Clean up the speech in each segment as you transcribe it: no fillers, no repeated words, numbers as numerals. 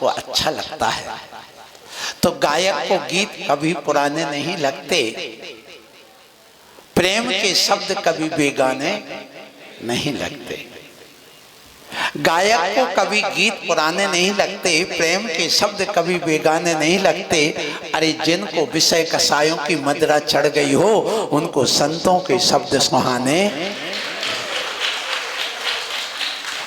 उसको अच्छा लगता है। तो गायक को गीत कभी पुराने नहीं लगते, प्रेम के शब्द कभी बेगाने नहीं लगते। गायक को कभी गीत पुराने नहीं लगते, प्रेम के शब्द कभी बेगाने नहीं लगते। अरे जिनको विषय कसायों की मदिरा चढ़ गई हो, उनको संतों के शब्द सुहाने।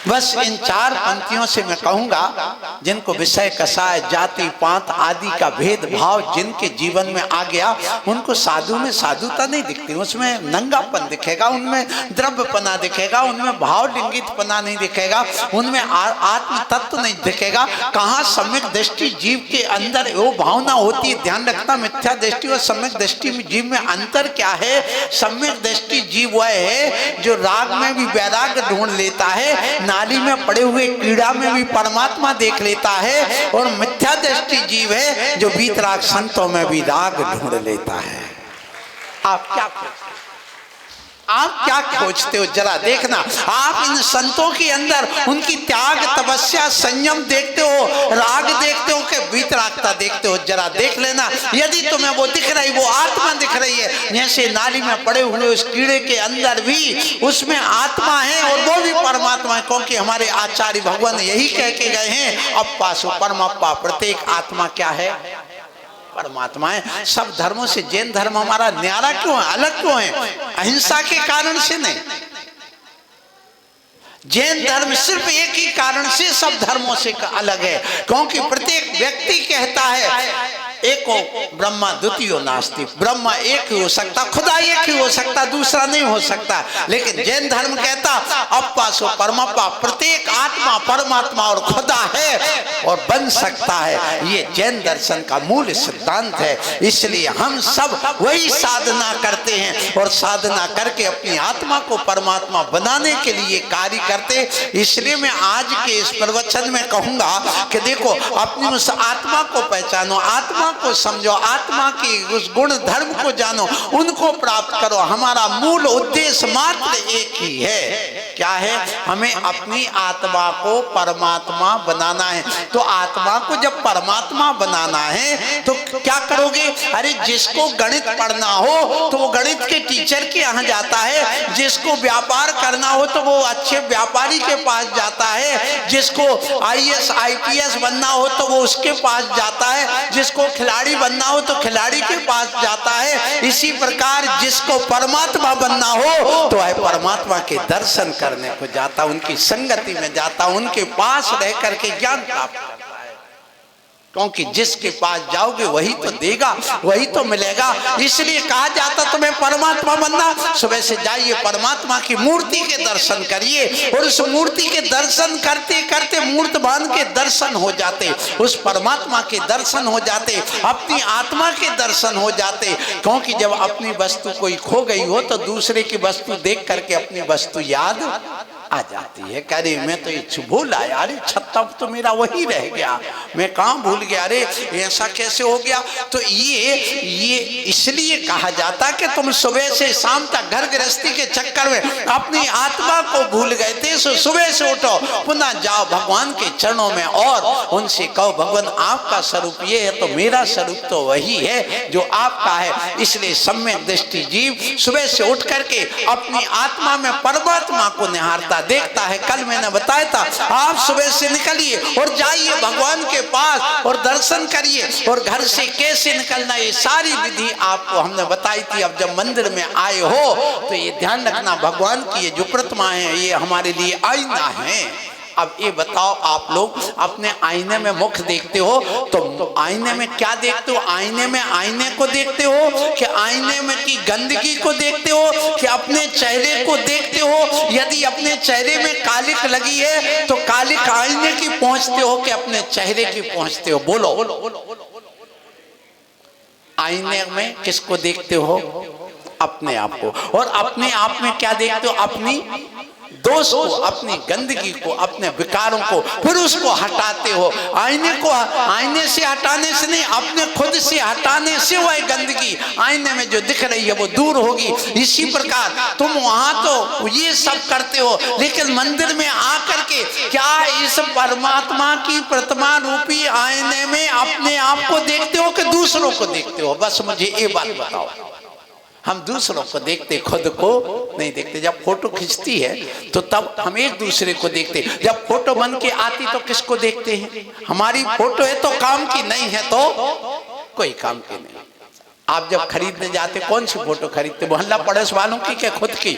बस इन 4 पंक्तियों से मैं कहूंगा, जिनको विषय कसाय, जाति पात आदि का भेदभाव जिनके जीवन में आ गया, उनको साधु में साधुता नहीं दिखती, उसमें नंगापन दिखेगा, उनमें द्रव्यपना दिखेगा, उनमें भावलिंगितपना नहीं दिखेगा, उनमें आत्म तत्व नहीं दिखेगा। कहाँ सम्यक दृष्टि जीव के अंदर वो भावना होती है। ध्यान रखना, मिथ्या दृष्टि और सम्यक दृष्टि में जीव में अंतर क्या है। सम्यक दृष्टि जीव वह है जो राग में भी वैराग्य ढूंढ लेता है, नाली में पड़े हुए कीड़ा में भी परमात्मा देख लेता है, और मिथ्या दृष्टि जीव है जो वीतराग संतों में भी राग ढूंढ लेता है। आप क्या खोजते हो जरा देखना। आप इन संतों के अंदर उनकी त्याग, तपस्या, संयम देखते हो, राग देखते हो कि वीतरागता देखते हो, जरा देख लेना। यदि तुम्हें वो दिख रही, वो आत्मा दिख रही है, जैसे नाली में पड़े हुए उस कीड़े के अंदर भी उसमें आत्मा है और वो भी परमात्मा है। क्योंकि हमारे आचार्य भगवान यही कह के गए हैं, अप्पासु परमप्पा, प्रत्येक आत्मा क्या है, परमात्मा है। सब धर्मों से जैन धर्म हमारा न्यारा क्यों है, अलग क्यों है? अहिंसा के कारण से नहीं। जैन धर्म सिर्फ एक ही कारण से सब धर्मों से अलग है, क्योंकि प्रत्येक व्यक्ति कहता है एको ब्रह्मा द्वितीयो नास्ति, ब्रह्मा एक ही हो सकता, खुदा एक ही हो सकता, दूसरा नहीं हो सकता। लेकिन जैन धर्म कहता अप्पासो परमप्पा, प्रत्येक आत्मा परमात्मा और खुदा है और बन सकता है। ये जैन दर्शन का मूल सिद्धांत है। इसलिए हम सब वही साधना करते हैं और साधना करके अपनी आत्मा को परमात्मा बनाने के लिए कार्य करते। इसलिए मैं आज के इस प्रवचन में कहूंगा कि देखो, अपनी उस आत्मा को पहचानो, आत्मा को समझो, आत्मा की उस गुण धर्म को जानो, उनको प्राप्त करो। हमारा मूल उद्देश्य मात्र एक ही है। क्या है? हमें अपनी आत्मा को परमात्मा बनाना है। तो आत्मा को जब परमात्मा बनाना है तो क्या करोगे? अरे जिसको गणित पढ़ना हो तो वो गणित के टीचर के यहाँ जाता है, जिसको व्यापार करना हो तो वो अच्छे व्यापारी के पास जाता है, जिसको IAS IPS बनना हो तो वो उसके पास जाता है, जिसको खिलाड़ी बनना हो तो खिलाड़ी के पास जाता है। इसी प्रकार जिसको परमात्मा बनना हो तो वह परमात्मा के दर्शन करने को जाता, उनकी संगति में जाता, उनके पास रह करके ज्ञान प्राप्त करता है। क्योंकि जिसके पास जाओगे वही तो देगा, वही तो मिलेगा। इसलिए कहा जाता तुम्हें परमात्मा बनना, सुबह से जाइए परमात्मा की मूर्ति के दर्शन करिए, और उस मूर्ति के दर्शन करते करते मूर्तमान के दर्शन हो जाते, उस परमात्मा के दर्शन हो जाते, अपनी आत्मा के दर्शन हो जाते। क्योंकि जब अपनी वस्तु कोई खो गई हो तो दूसरे की वस्तु देख करके अपनी वस्तु याद आ जाती है। कह रही मैं तो ये भूल आया, अरे छत्ता तो मेरा वही रह गया, मैं कहाँ भूल गया, अरे ऐसा कैसे हो गया। तो ये इसलिए कहा जाता कि तुम सुबह से शाम तक घर गृहस्थी के चक्कर में अपनी आत्मा को भूल गए थे। सो सुबह से उठो, पुनः जाओ भगवान के चरणों में और उनसे कहो भगवान आपका स्वरूप ये है तो मेरा स्वरूप तो वही है जो आपका है। इसलिए सम्यक दृष्टि जीव सुबह से उठ करके अपनी आत्मा में परमात्मा को निहारता देखता है। कल मैंने बताया था, आप सुबह से निकलिए और जाइए भगवान के पास और दर्शन करिए, और घर से कैसे निकलना ये सारी विधि आपको हमने बताई थी। अब जब मंदिर में आए हो तो ये ध्यान रखना, भगवान की ये जो प्रतिमा है ये हमारे लिए आईना है। अब ये बताओ, आप लोग अपने आईने में मुख देखते हो तो आईने में क्या देखते हो? आईने में आईने को देखते हो कि आईने में की गंदगी को देखते हो कि अपने चेहरे को देखते हो? यदि अपने चेहरे में कालिक लगी है तो कालिक आईने की पहुंचते हो कि अपने चेहरे की पहुंचते हो? बोलो। आईने में किसको देखते हो? अपने आप को। और अपने आप में क्या देखते हो? अपनी दोष को, अपनी गंदगी को, अपने विकारों को, फिर उसको हटाते हो। आईने को आईने से हटाने से नहीं, अपने खुद से हटाने से वह गंदगी आईने में जो दिख रही है वो दूर होगी। इसी प्रकार तुम वहां तो ये सब करते हो, लेकिन मंदिर में आकर के क्या इस परमात्मा की प्रतिमा रूपी आईने में अपने आप को देखते हो कि दूसरों को देखते हो? बस मुझे ये बात बताओ। हम दूसरों को देखते, खुद को नहीं देखते। जब फोटो खींचती है तो तब हम एक दूसरे को देखते, जब फोटो बन के आती तो किसको देखते हैं? हमारी फोटो है तो काम की, नहीं है तो कोई काम की नहीं। आप जब खरीदने जाते कौन सी फोटो खरीदते? मोहल्ला पड़ोस वालों की क्या खुद की?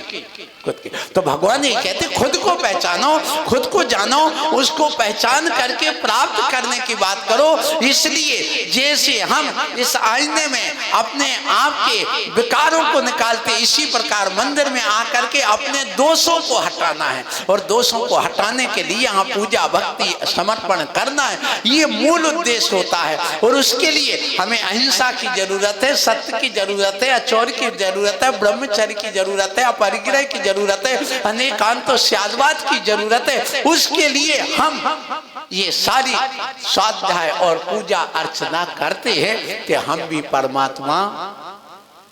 खुद की। तो भगवान ये कहते खुद को पहचानो, खुद को जानो, उसको पहचान करके प्राप्त करने की बात करो। इसलिए जैसे हम इस आईने में अपने आप के विकारों को निकालते, इसी प्रकार मंदिर में आकर के अपने दोषों को हटाना है। और दोषों को हटाने के लिए यहाँ पूजा भक्ति समर्पण करना है, ये मूल उद्देश्य होता है। और उसके लिए हमें अहिंसा की जरूरत है, सत्य की जरूरत है, अचौर की जरूरत है, ब्रह्मचर्य की जरूरत है, अपरिग्रह की जरूरत है, अनेकांत त्यागवाद की जरूरत है। उसके लिए हम ये सारी स्वाध्याय और पूजा अर्चना करते हैं कि हम भी परमात्मा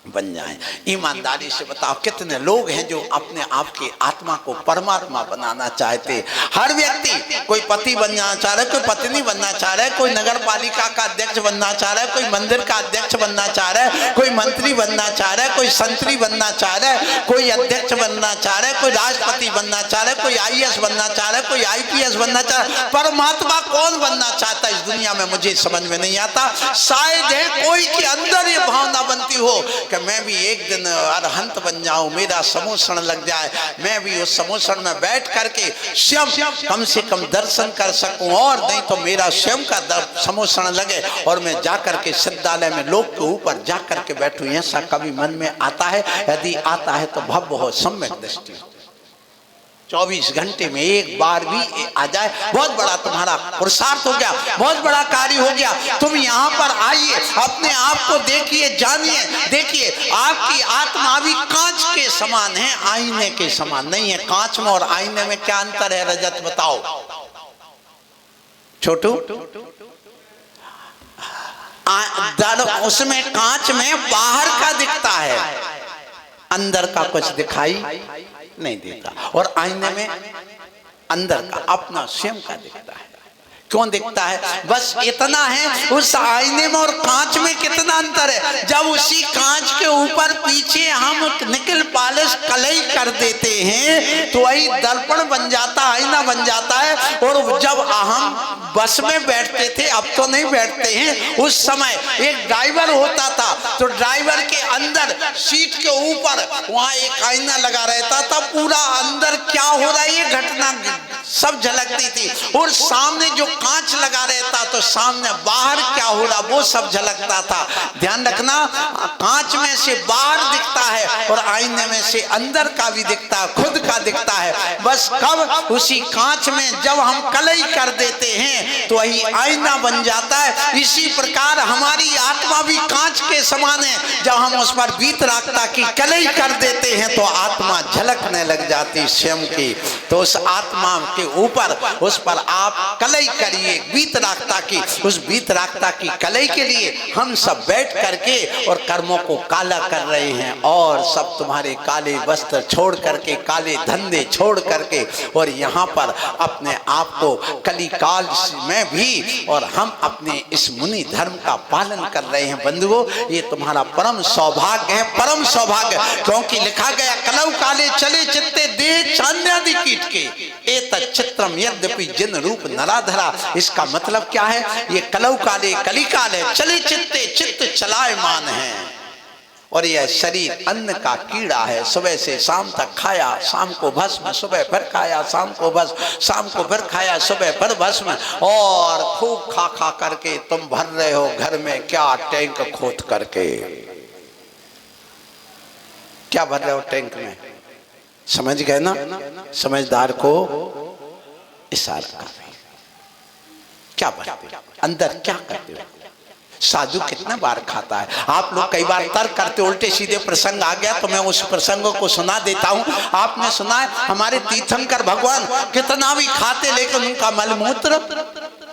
बन जाएं। ईमानदारी से बताओ कितने लोग हैं जो अपने आप की आत्मा को परमात्मा बनाना चाहते? हर व्यक्ति, कोई पति बनना चाह रहा है, कोई पत्नी बनना चाह रहा है, कोई नगर पालिका का अध्यक्ष बनना चाह रहा है, कोई मंदिर का अध्यक्ष बनना चाह रहा है, कोई मंत्री बनना चाह रहा है, कोई संतरी बनना चाह रहा है, कोई अध्यक्ष बनना चाह रहा है, कोई राष्ट्रपति बनना चाह रहा है, कोई IAS बनना चाह रहा है, कोई IPS बनना चाह रहा है। परमात्मा कौन बनना चाहता है इस दुनिया में? मुझे समझ में नहीं आता। शायद है कोई के अंदर ये भावना बनती हो कि मैं भी एक दिन अरहंत बन जाऊं, मेरा समोषण लग जाए, मैं भी उस समोषण में बैठ करके स्वयं कम से कम दर्शन कर सकूं, और नहीं तो मेरा स्वयं का समोषण लगे और मैं जाकर के सिद्धालय में लोग के ऊपर जाकर के बैठूं। ऐसा कभी मन में आता है? यदि आता है तो भव्य हो, सम्यक दृष्टि, 24 घंटे में एक बार भी आ जाए, बहुत बड़ा तुम्हारा पुरुषार्थ हो गया, बहुत बड़ा कार्य हो गया। तुम यहाँ पर आइए, अपने आप को देखिए, जानिए, देखिए आपकी आत्मा भी कांच के समान है, आईने के समान नहीं है। कांच में और आईने में क्या अंतर है रजत, बताओ छोटू? उसमें कांच में बाहर का दिखता है, अंदर का कुछ दिखाई नहीं देता। और आईने में अंदर का अपना स्वयं का दिखता है। क्यों दिखता है? बस इतना है, उस आईने में और कांच में कितना अंतर है। जब उसी कांच के ऊपर पीछे हम निकल पॉलिश कलई कर देते हैं तो वही दर्पण बन जाता, आईना बन जाता है। और जब हम बस में बैठते थे, अब तो नहीं बैठते हैं, उस समय एक ड्राइवर होता था, तो ड्राइवर के अंदर सीट के ऊपर वहां एक आईना लगा रहता था। पूरा अंदर क्या हो रहा है ये घटना सब झलकती थी। और सामने जो कांच लगा रहता तो सामने बाहर क्या हो रहा वो सब झलकता था। ध्यान रखना, कांच में से बाहर दिखता है और आईने में से अंदर का भी दिखता है, खुद का दिखता है। बस कब? उसी कांच में जब हम कलई कर देते हैं तो वही आईना बन जाता है। इसी प्रकार हमारी आत्मा भी कांच के समान है। जब हम उस पर वीतरागता की कलई कर देते हैं तो आत्मा झलकने लग जाती स्वयं की। तो उस आत्मा के ऊपर, उस पर आप कलई करिए वीतरागता की। उस वीतरागता की कलई के लिए हम सब बैठ करके और कर्मों को काला कर रहे हैं, और सब तुम्हारे काले वस्त्र छोड़ करके, काले धंधे छोड़ करके, और यहाँ पर अपने आप को कली काल में भी और हम अपने इस मुनि धर्म का पालन कर रहे हैं। बंधुओं, ये तुम्हारा परम सौभाग्य है, परम सौभाग्य। क्योंकि लिखा गया, कलौ काले चले चित्ते दे चांद्यादि कीट के, एतत् चित्रम यद्यपि जिन रूप नराधरा। इसका मतलब क्या है? ये कलौ काले कलिकाल है, चले चित्ते, चित्त चलायमान है। और यह शरीर अन्न का कीड़ा है, सुबह से शाम तक खाया, शाम को भस्म, सुबह फिर खाया, शाम को भस्म, शाम को फिर खाया, सुबह फिर भस्म, और खूब खा खा करके तुम भर रहे हो घर में क्या टैंक खोद करके। क्या भर रहे हो टैंक में? समझ गए ना? समझदार को इशारा कर रहे। क्या भरते हो अंदर, क्या करते हो? साधु कितने बार खाता है? आप लोग कई बार तर्क करते, उल्टे सीधे प्रसंग आ गया तो मैं उस प्रसंग को सुना देता हूँ। आपने सुना है हमारे तीर्थंकर भगवान कितना भी खाते लेकिन उनका मलमूत्र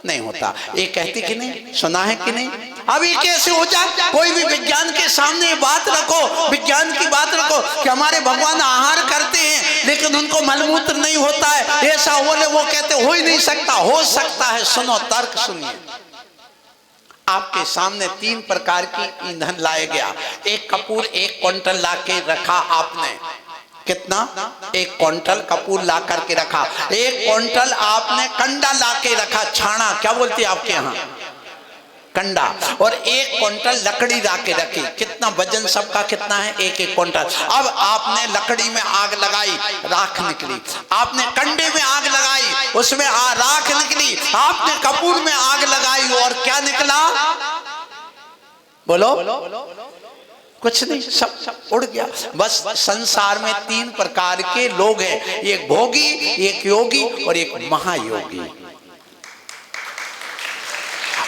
नहीं होता। ये कहते कि नहीं, सुना है कि नहीं? अब ये कैसे हो जाए? कोई भी विज्ञान के सामने बात रखो, विज्ञान की बात रखो कि हमारे भगवान आहार करते हैं लेकिन उनको मलमूत्र नहीं होता है, ऐसा बोले वो कहते हो ही नहीं सकता। हो सकता है। सुनो, तर्क सुनिए। आपके सामने 3 प्रकार की ईंधन लाया गया। एक कपूर 1 क्विंटल ला के रखा आपने। कितना? 1 क्विंटल कपूर ला करके रखा। 1 क्विंटल आपने कंडा ला के रखा, छाना क्या बोलते हैं आपके यहाँ, कंडा। और 1 क्विंटल लकड़ी ला के रखी। कितना वजन सबका कितना है? 1-1 क्विंटल। अब आपने लकड़ी में आग लगाई, राख निकली। आपने कंडे में आग लगाई, उसमें राख निकली। आपने कपूर में आग लगाई और क्या निकला? बोलो। कुछ नहीं, सब उड़ गया। बस संसार में 3 प्रकार के लोग हैं, एक भोगी, एक योगी और एक महायोगी।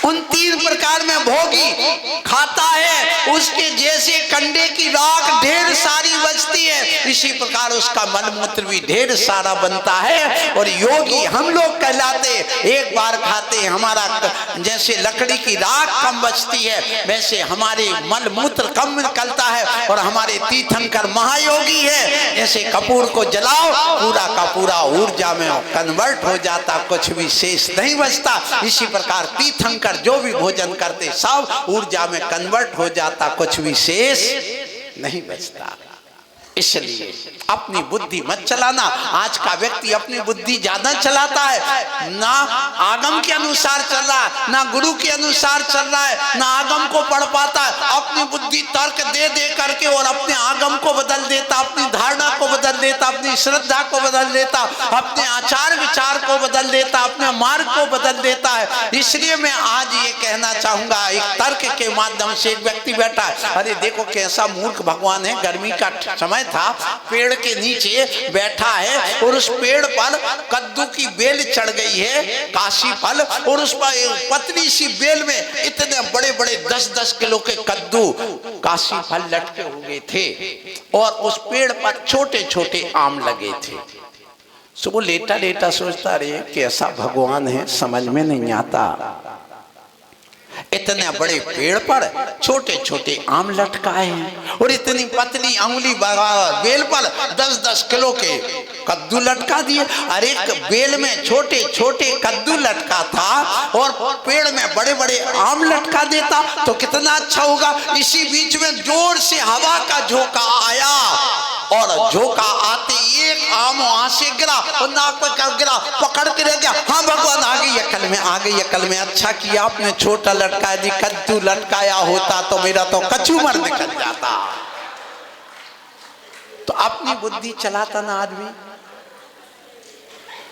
उन 3 प्रकार में भोगी खाता है, उसके जैसे कंडे की राख ढेर सारी बचती है, इसी प्रकार उसका मलमूत्र भी ढेर सारा बनता है। और योगी हम लोग कहलाते, एक बार खाते हैं, हमारा जैसे लकड़ी की राख कम बचती है वैसे हमारे मलमूत्र कम निकलता है। और हमारे तीर्थंकर महायोगी है, जैसे कपूर को जलाओ पूरा का पूरा ऊर्जा में कन्वर्ट हो जाता, कुछ भी शेष नहीं बचता। इसी प्रकार तीर्थंकर जो भी भोजन करते सब ऊर्जा में कन्वर्ट हो जाता, कुछ भी शेष नहीं बचता। इसलिए अपनी बुद्धि मत चलाना। आज का व्यक्ति अपनी बुद्धि ज्यादा चलाता है, ना आगम के अनुसार चल रहा है, ना गुरु के अनुसार चल रहा है, ना आगम को पढ़ पाता है। अपनी बुद्धि तर्क दे दे करके और अपने आगम को बदल देता, अपनी धारणा को बदल देता, अपनी श्रद्धा को बदल देता, अपने आचार विचार को बदल देता, अपने मार्ग को बदल देता है। इसलिए मैं आज ये कहना चाहूंगा, एक तर्क के माध्यम से एक व्यक्ति बैठा है, अरे देखो कैसा मूर्ख भगवान है, गर्मी का समय था, पेड़ के नीचे बैठा है और उस पेड़ पर कद्दू की बेल चढ़ गई है, काशी फल, और उस पर पतली सी बेल में इतने बड़े बड़े 10-10 किलो के कद्दू काशी फल लटके हुए थे और उस पेड़ पर छोटे छोटे आम लगे थे। सो वो लेटा लेटा सोचता रहे कैसा भगवान है, समझ में नहीं आता। इतने बड़े पेड़ पर छोटे छोटे आम लटकाए हैं और इतनी पतली अंगुली बेल पर 10-10 किलो के कद्दू लटका दिए। अरे बेल में छोटे छोटे कद्दू लटका था और पेड़ में बड़े बड़े आम लटका देता तो कितना अच्छा होगा। इसी बीच में जोर से हवा का झोंका आया और झोंका आते एक आम वहां से गिरा और नाक पर कर गिरा, पकड़ के रह गया। हाँ भगवान आ गई अकल में, आ गई अकल में। अच्छा किया आपने छोटा लटका दी, कद्दू लटकाया होता तो मेरा तो कचूमर निकल जाता। तो अपनी बुद्धि चलाता ना आदमी,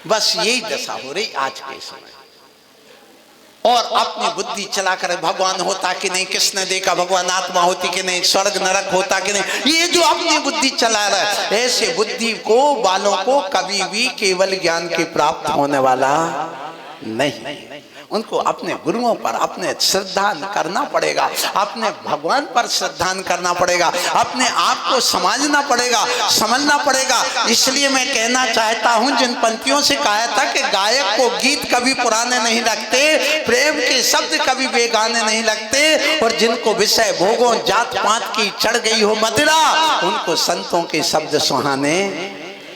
बस यही दशा हो रही आज के समय। और अपनी बुद्धि चलाकर भगवान होता कि नहीं, किसने देखा भगवान आत्मा होती कि नहीं, स्वर्ग नरक होता कि नहीं, ये जो अपनी बुद्धि चला रहा है, ऐसे बुद्धि को वालों को कभी भी केवल ज्ञान के प्राप्त होने वाला नहीं। उनको अपने गुरुओं पर अपने श्रद्धा करना पड़ेगा, अपने भगवान पर श्रद्धा करना पड़ेगा, अपने आप को समझना पड़ेगा, समझना पड़ेगा। इसलिए मैं कहना चाहता हूं, जिन पंक्तियों से कहा था कि गायक को गीत कभी पुराने नहीं लगते, प्रेम के शब्द कभी बेगाने नहीं लगते, और जिनको विषय भोगों जात पात की चढ़ गई हो मदिरा, उनको संतों के शब्द सुहाने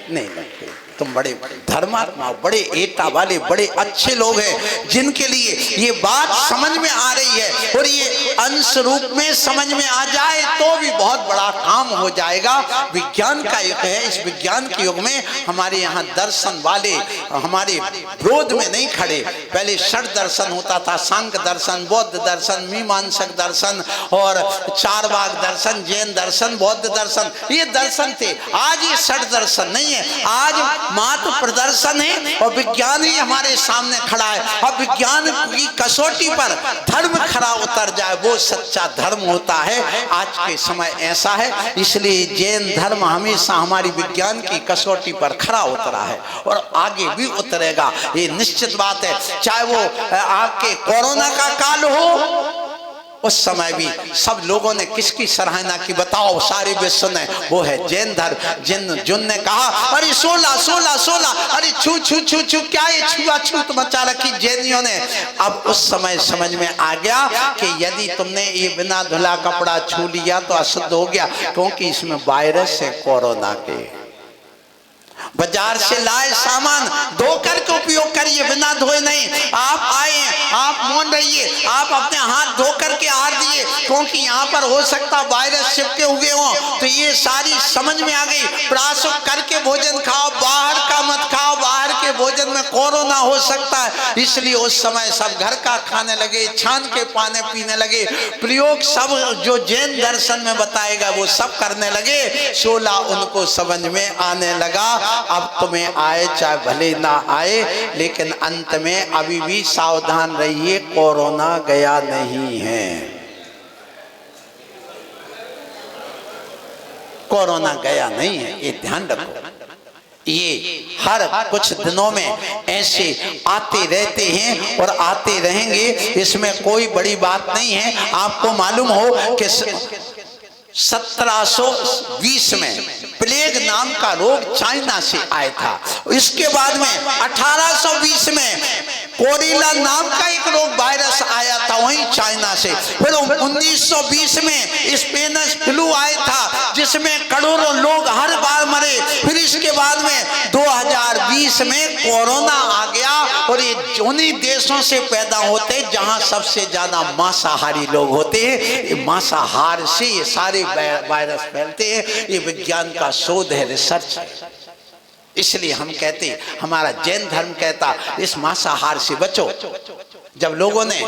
नहीं लगते। तुम बड़े धर्मात्मा, बड़े एटा वाले, बड़े अच्छे लोग हैं जिनके लिए ये बात समझ में आ रही है और ये अंश रूप में समझ में आ जाए तो भी बहुत बड़ा काम हो जाएगा। विज्ञान का युग है, इस विज्ञान के युग में हमारे यहाँ दर्शन वाले हमारे विरोध में नहीं खड़े। पहले षट दर्शन होता था, सांख्य दर्शन, बौद्ध दर्शन, मीमांसक दर्शन और चारवाक दर्शन, जैन दर्शन, बौद्ध दर्शन, ये दर्शन थे। आज ये षट दर्शन नहीं है, आज मात्र प्रदर्शन है और विज्ञान ही हमारे सामने खड़ा है। अब विज्ञान की कसौटी पर धर्म खरा उतर जाए, वो सच्चा धर्म होता है। आज के समय ऐसा है, इसलिए जैन धर्म हमेशा हमारी विज्ञान की कसौटी पर खरा उतरा है और आगे भी उतरेगा, ये निश्चित बात है। चाहे वो आपके कोरोना का काल हो, उस समय भी सब लोगों ने किसकी सराहना की बताओ, सारे विश्व ने, वो है जैन धर्म। जिन ने कहा अरे 16 अरे छू छू छू छू क्या ये छुआछूत मचा रखी जैनियों ने। अब उस समय समझ में आ गया कि यदि तुमने ये बिना धुला कपड़ा छू लिया तो अशुद्ध हो गया, क्योंकि इसमें वायरस है कोरोना के। बाजार से लाए सामान धो करके उपयोग करिए, बिना धोए नहीं। आप आए, आप मौन रहिए, आप अपने हाथ धो करके आर दिए, क्योंकि यहाँ पर हो सकता वायरस चिपके हुए हों। तो ये सारी समझ में आ गई। प्राशुक करके भोजन खाओ, बाहर का मत खाओ, बाहर के भोजन में कोरोना हो सकता है। इसलिए उस समय सब घर का खाने लगे, छान के पानी पीने लगे, प्रयोग सब जो जैन दर्शन में बताएगा वो सब करने लगे। 16 उनको समझ में आने लगा। अब तुम्हें आए चाहे भले ना आए, लेकिन अंत में अभी भी सावधान रहिए, कोरोना गया नहीं है। कोरोना गया नहीं है, ये ध्यान रखो। ये हर कुछ दिनों में ऐसे आते रहते हैं और आते रहेंगे, इसमें कोई बड़ी बात नहीं है। आपको मालूम हो कि 1720 में प्लेग नाम का रोग चाइना से आया था। इसके बाद में 1820 में कोरिला नाम का एक रोग वायरस आया था, वहीं चाइना से। फिर 1920 में स्पेनिश फ्लू आया था, जिसमें करोड़ों लोग हर बार मरे। फिर इसके बाद में 2020 में कोरोना आ गया, और ये उन्हीं देशों से पैदा होते जहां सबसे ज्यादा मांसाहारी लोग होते हैं। मांसाहार से ये सारे वायरस फैलते हैं। ये विज्ञान का शोध है, रिसर्च है। इसलिए हम कहते, हमारा जैन धर्म कहता, इस मांसाहार से बचो। जब लोगों ने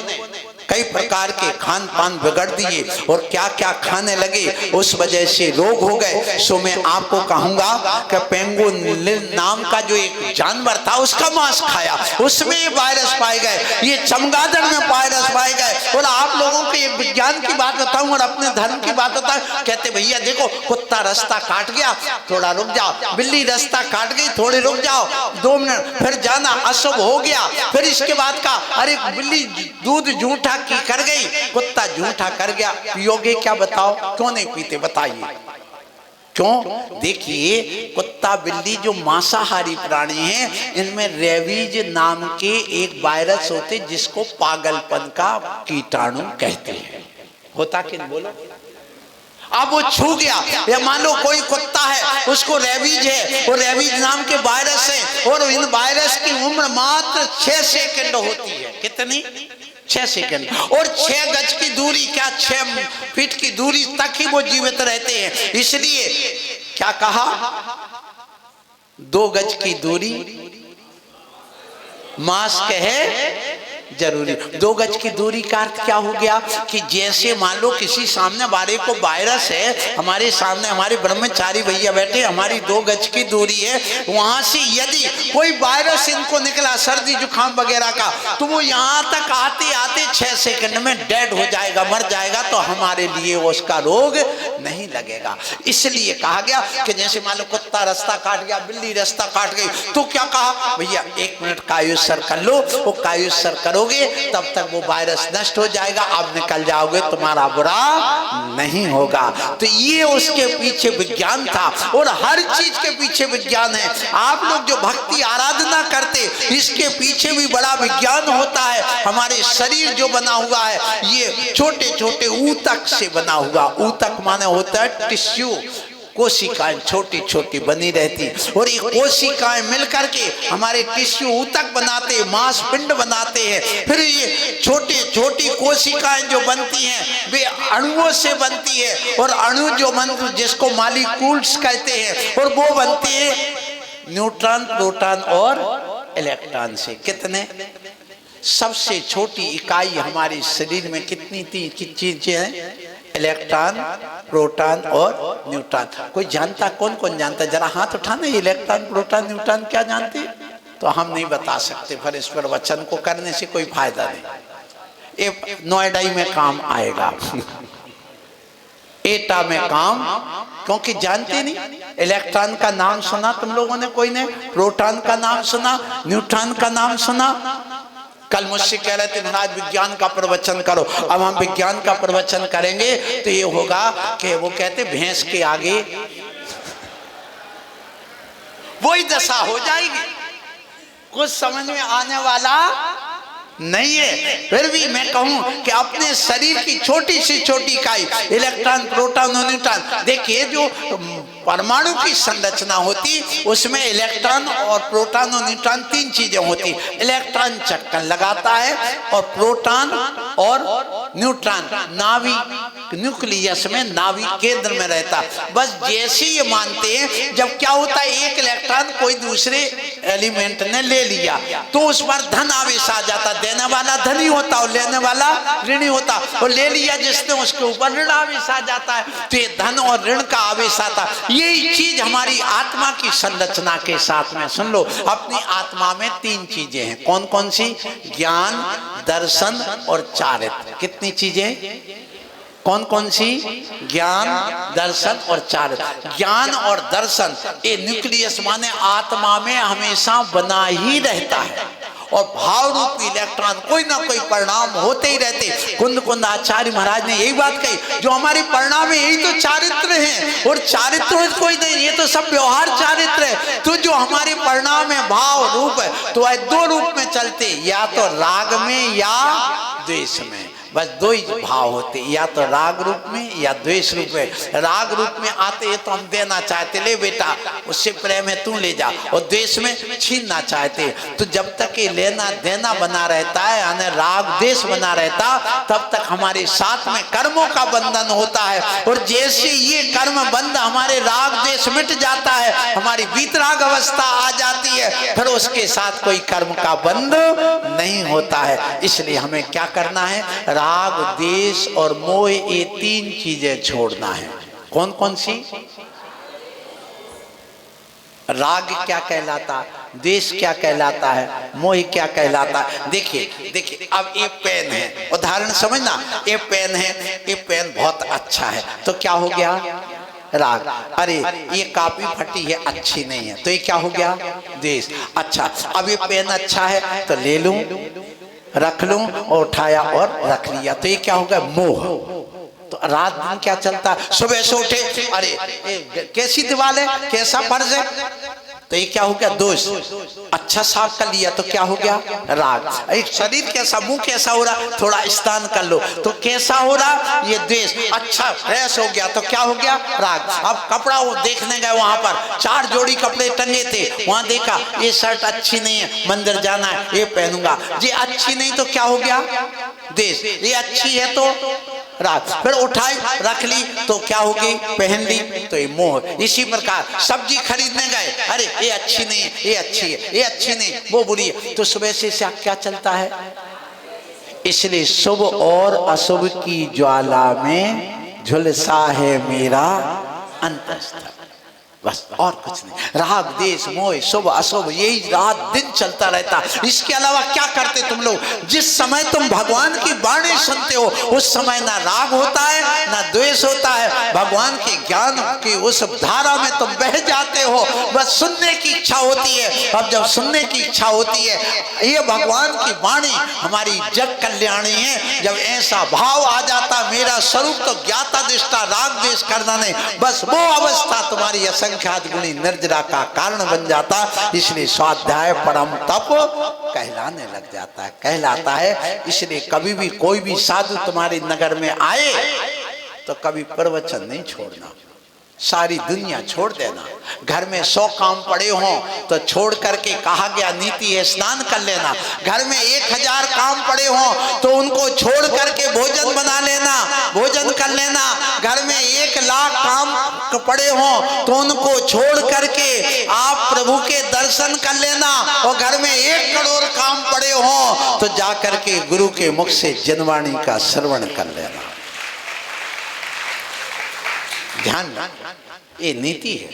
कई प्रकार के खान पान बिगड़ दिए और क्या क्या खाने लगे, उस वजह से रोग हो गए। सो मैं आपको कहूंगा कि पेंगुइन नाम का जो एक जानवर था, उसका मांस खाया, उसमें ये वायरस पाए गए। ये चमगादड़ में वायरस पाए गए। और आप लोगों को एक विज्ञान की बात बताऊं और अपने धर्म की बात बताऊं। कहते भैया देखो, कुत्ता रास्ता काट गया, थोड़ा रुक जाओ। बिल्ली रास्ता काट गई, थोड़े रुक जाओ, 2 मिनट, फिर जाना अशुभ हो गया। फिर इसके बाद का, अरे बिल्ली दूध झूठा की कर गई, कुत्ता झूठा कर गया, पियोगे क्या बताओ? क्यों नहीं पीते बताइए क्यों? देखिए, कुत्ता बिल्ली जो मांसाहारी प्राणी हैं, इनमें रेबीज नाम के एक वायरस होते जिसको पागलपन का कीटाणु कहते हैं। होता कि नहीं बोलो? अब वो छू गया, या मान लो कोई कुत्ता है, उसको रेबीज है, वो रेबीज नाम के वायरस है, और इन वायरस की उम्र मात्र 6 सेकंड होती है। कितनी? 6 सेकंड। और 6 गज की दूरी, क्या 6 फीट की दूरी तक ही वो जीवित रहते हैं। इसलिए क्या कहा? 2 गज की दूरी मास्क है जरूरी। 2 गज की दूरी का अर्थ क्या हो गया कि जैसे मान लो किसी सामने वाले को वायरस है, हमारे सामने हमारे ब्रह्मचारी भैया बैठे, हमारी 2 गज की दूरी है, वहां से यदि कोई वायरस इनको निकला, सर्दी जुकाम वगैरह का, तो वो यहाँ तक आते आते 6 सेकंड में डेड हो जाएगा, मर जाएगा। तो हमारे लिए उसका रोग नहीं लगेगा। इसलिए कहा गया कि जैसे मान लो कुत्ता रास्ता काट गया, बिल्ली रास्ता काट गई, तो क्या कहा भैया 1 मिनट कायुस्सर कर लो। वो कायुस्सर करोगे तब तक वो वायरस नष्ट हो जाएगा, आप निकल जाओगे, तुम्हारा बुरा नहीं होगा। तो ये उसके पीछे विज्ञान था, और हर चीज के पीछे विज्ञान है। आप लोग जो भक्ति आराधना करते, इसके पीछे भी बड़ा विज्ञान होता है। हमारे शरीर जो बना हुआ है, ये छोटे छोटे ऊतक से बना हुआ। ऊतक माने होता है टिश्यू, कोशिकाएं छोटी छोटी बनी रहती, और ये कोशिकाएं मिलकर के हमारे टिश्यू ऊतक बनाते, मांसपिंड बनाते हैं। फिर ये छोटी छोटी कोशिकाएं जो बनती हैं, वे अणुओं से बनती है, और अणु जो बनते, जिसको मॉलिक्यूल्स कहते हैं, और वो बनती है न्यूट्रॉन, प्रोटॉन और इलेक्ट्रॉन से। कितने? सबसे छोटी इकाई हमारे शरीर में कितनी चीजें हैं? इलेक्ट्रॉन, प्रोटॉन और न्यूट्रॉन। कोई जानता? कौन कौन जानता? जरा हाथ उठाना। इलेक्ट्रॉन, प्रोटॉन, न्यूट्रॉन क्या जानते? तो हम नहीं बता सकते, पर इस पर वचन को करने से कोई फायदा नहीं। ये नोएडा में काम आएगा, एटा में काम, क्योंकि जानते नहीं। इलेक्ट्रॉन का नाम सुना तुम लोगों ने? कोई ने? प्रोटॉन का नाम सुना? न्यूट्रॉन का नाम सुना? कल मुझसे कह रहे थे महाराज विज्ञान का प्रवचन करो। अब हम विज्ञान का प्रवचन करेंगे तो ये होगा कि वो कहते भैंस के आगे वही दशा हो जाएगी, कुछ समझ में आने वाला नहीं है। फिर भी मैं कहूं कि अपने शरीर की छोटी सी छोटी इकाई इलेक्ट्रॉन, प्रोटॉन और न्यूट्रॉन, देखिए जो परमाणु की संरचना होती उसमें इलेक्ट्रॉन और प्रोटॉन और न्यूट्रॉन तीन चीजें होती। इलेक्ट्रॉन चक्कर लगाता है और प्रोटॉन और न्यूट्रॉन नावी न्यूक्लियस में, नावी केंद्र में रहता। बस जैसे ये मानते हैं जब क्या होता है एक इलेक्ट्रॉन कोई दूसरे एलिमेंट ने ले लिया तो उस पर धन आवेश आ जाता, देने वाला धनी होता और लेने वाला ऋणी होता, और ले लिया जिसने उसके ऊपर ऋण आवेश आ जाता है, तो ये धन और ऋण का आवेश आता। यही चीज हमारी आत्मा की संरचना के साथ में, सुन लो, अपनी आत्मा में तीन चीजें हैं। कौन कौन सी? ज्ञान, दर्शन और चारित्र। कितनी चीजें? कौन कौन सी? ज्ञान, दर्शन और चारित्र। ज्ञान और दर्शन ये न्यूक्लियस माने आत्मा में हमेशा बना ही रहता है, और भाव रूपी इलेक्ट्रॉन कोई ना कोई परिणाम होते ही रहते। कुंद कुंद आचार्य महाराज ने यही बात कही, जो हमारे परिणाम है यही तो चारित्र हैं, और चारित्र कोई नहीं, ये तो सब व्यवहार चारित्र है। तो जो हमारे परिणाम है भाव रूप है, तो वह दो रूप में चलते, या तो राग में या द्वेष में। बस दो ही भाव होते, या तो राग रूप में या द्वेष रूप में। राग रूप में आते हैं तो हम देना चाहते, ले बेटा उससे प्रेम है तू ले जा, और द्वेष में छीनना चाहते। तो जब तक ये लेना देना बना रहता है, यानी राग द्वेष बना रहता, तब तक हमारे साथ में कर्मों का बंधन होता है। और जैसे ये कर्म बंध हमारे राग द्वेष मिट जाता है, हमारी वीतराग अवस्था आ जाती है, फिर उसके साथ कोई कर्म का बंध नहीं होता है। इसलिए हमें क्या करना है? राग, द्वेष और मोह, ये तीन चीजें छोड़ना है। कौन कौन सी? राग क्या कहलाता, द्वेष क्या कहलाता है, मोह क्या कहलाता है? देखिए देखिए, अब ये पेन है, उदाहरण समझना, ये पेन है, ये पेन बहुत अच्छा है, तो क्या हो गया? राग। अरे ये कापी फटी है, अच्छी नहीं है, तो ये क्या हो गया? द्वेष। अच्छा, अब ये पेन अच्छा है तो ले लूं, रख लूं, और उठाया और रख लिया, तो ये क्या होगा? मोह। तो रात दिन क्या चलता है? सुबह से उठे, अरे कैसी दीवार है, कैसा फर्ज है, तो ये क्या हो गया? दोष। अच्छा साफ कर लिया तो क्या हो गया? राग। एक शरीर कैसा, मुंह कैसा हो रहा, थोड़ा स्नान कर लो तो कैसा हो रहा? ये द्वेष। अच्छा फ्रेश हो गया तो क्या हो गया? राग। अब कपड़ा वो देखने गए, वहां पर 4 जोड़ी कपड़े टंगे थे, वहां देखा ये शर्ट अच्छी नहीं है, मंदिर जाना है, ये पहनूंगा, ये अच्छी नहीं तो क्या हो गया? द्वेष। ये अच्छी है तो राग। फिर उठाई रख ली तो क्या होगी? पहन ली, तो ये मोह। इसी प्रकार सब्जी खरीदने गए, अरे ये अच्छी नहीं है, ये अच्छी है, ये अच्छी नहीं, वो बुरी है, तो सुबह से क्या चलता है? इसलिए शुभ और अशुभ की ज्वाला में झुलसा है मेरा अंतःस्थल, बस और कुछ नहीं। राग, द्वेष, मोह, शुभ अशुभ, यही रात दिन चलता रहता। इसके अलावा क्या करते तुम लोग? जिस समय तुम भगवान की वाणी सुनते हो उस समय ना राग होता है ना द्वेष होता है, भगवान के ज्ञान की उस धारा में तुम बह जाते हो, बस सुनने की इच्छा होती है। अब जब सुनने की इच्छा होती है, ये भगवान की वाणी हमारी जग कल्याणी है, जब ऐसा भाव आ जाता मेरा स्वरूप तो ज्ञाता दृष्टा, राग द्वेष करना नहीं, बस वो अवस्था तुम्हारी असंख्यात गुणी निर्जरा का कारण बन जाता। इसलिए स्वाध्याय परम तप कहलाने लग जाता है, कहलाता है। इसलिए कभी भी कोई भी साधु तुम्हारे नगर में आए तो कभी प्रवचन नहीं छोड़ना, सारी दुनिया छोड़ देना। घर में 100 काम पड़े हों तो छोड़ करके, कहा गया नीति है स्नान कर लेना। घर में 1000 काम पड़े हों तो उनको छोड़ करके भोजन बना लेना, भोजन कर लेना। घर में 1 लाख काम पड़े हों तो उनको छोड़ करके आप प्रभु के दर्शन कर लेना, और घर में 1 करोड़ काम पड़े हों तो जा करके गुरु के मुख से जनवाणी का श्रवण कर लेना। ध्यान, ये नीति है।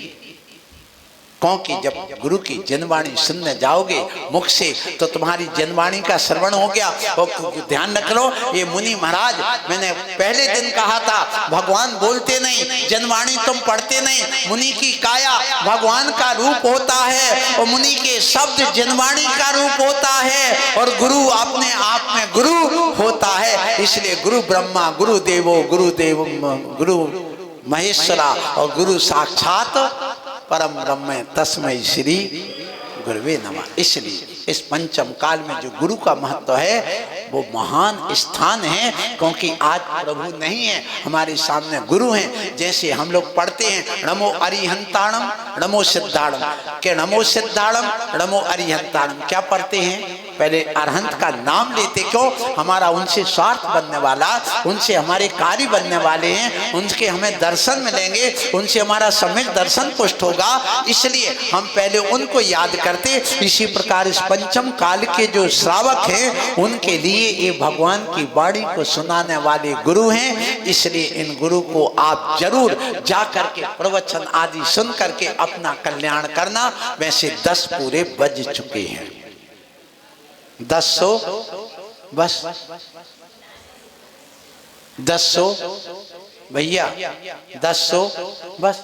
क्योंकि जब गुरु की जनवाणी सुनने जाओगे मुख से तो तुम्हारी जनवाणी का श्रवण हो गया। और ध्यान रख लो, ये मुनि महाराज, मैंने पहले दिन कहा था भगवान बोलते नहीं, जनवाणी तुम पढ़ते नहीं। मुनि की काया भगवान का रूप होता है और मुनि के शब्द जनवाणी का रूप होता है और गुरु अपने आप में गुरु होता है। इसलिए गुरु ब्रह्मा गुरु देवो गुरु महेश्वरा और गुरु साक्षात परम ब्रह्म तस्मै श्री गुरुवे नमः। इसलिए इस पंचम काल में जो गुरु का महत्व है वो महान स्थान है, क्योंकि आज प्रभु नहीं है, हमारे सामने गुरु हैं। जैसे हम लोग पढ़ते हैं नमो अरिहंताणम नमो सिद्धाणम, के नमो सिद्धाणम नमो अरिहंताणम, क्या पढ़ते हैं? पहले अरहंत का नाम लेते, क्यों? हमारा उनसे स्वार्थ बनने वाला, उनसे हमारे कार्य बनने वाले हैं, उनके हमें दर्शन मिलेंगे, उनसे हमारा सम्यक दर्शन पुष्ट होगा, इसलिए हम पहले उनको याद करते। इसी प्रकार इस पंचम काल के जो श्रावक हैं उनके लिए ये भगवान की वाणी को सुनाने वाले गुरु हैं। इसलिए इन गुरु को आप जरूर जा करके प्रवचन आदि सुन करके अपना कल्याण करना। वैसे 10 पूरे बज चुके हैं, 10 बस 10 भैया 10 बस